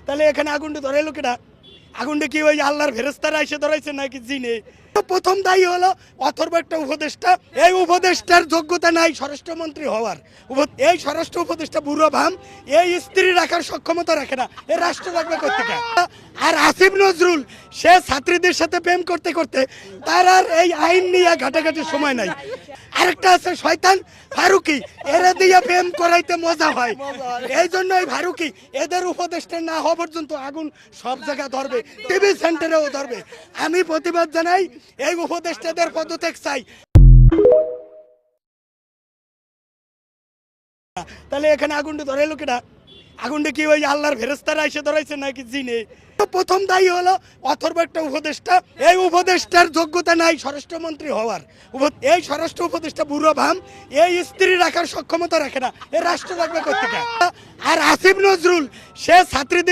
তাহলে এখানে আগুনটা ধরে লোকেরা আগুনটা কি ওই আল্লাহর ফেরেস্তারা এসে ধরাইছে নাকি জিনে? প্রথম দায়ী হলো অথর্ব একটা উপদেষ্টা। এই উপদেষ্টার যোগ্যতা নাই স্বরাষ্ট্রমন্ত্রী হওয়ার। এই স্বরাষ্ট্র উপদেষ্টা বুড়ো ভাম, এই স্ত্রী রাখার সক্ষমতা রাখে না, এ রাষ্ট্র রাখবে কোথেকে? আর আসিফ নজরুল সে ছাত্রীদের সাথে প্রেম করতে করতে তার আর এই আইন নিয়ে ঘাটাঘাটির সময় নাই। আরেকটা আছে শয়তান ফারুকি, এরা দিয়ে প্রেম করাইতে মজা হয়, এই জন্য এই ফারুকি এদের উপদেষ্টা না হওয়া পর্যন্ত আগুন সব জায়গায় ধরবে, টিভি সেন্টারেও ধরবে। আমি প্রতিবাদ জানাই, এই উপদেষ্টাদের পদত্যাগ চাই। তাহলে এখানে আগুনটা ধরে লোকেরা আগুনটা কি ওই আল্লাহর ফেরেস্তারা এসে ধরাইছে নাকি জিনে? প্রথম দায়ী হলো অথর্ব একটা উপদেষ্টা। এই উপদেষ্টার যোগ্যতা নাই স্বরাষ্ট্রমন্ত্রী হওয়ার। এই স্বরাষ্ট্র উপদেষ্টা বুড়ো ভাম, এই স্ত্রী রাখার সক্ষমতা রাখে না, এ রাষ্ট্র রাখবে কোথেকে? আর আসিফ নজরুল সে ছাত্রীদের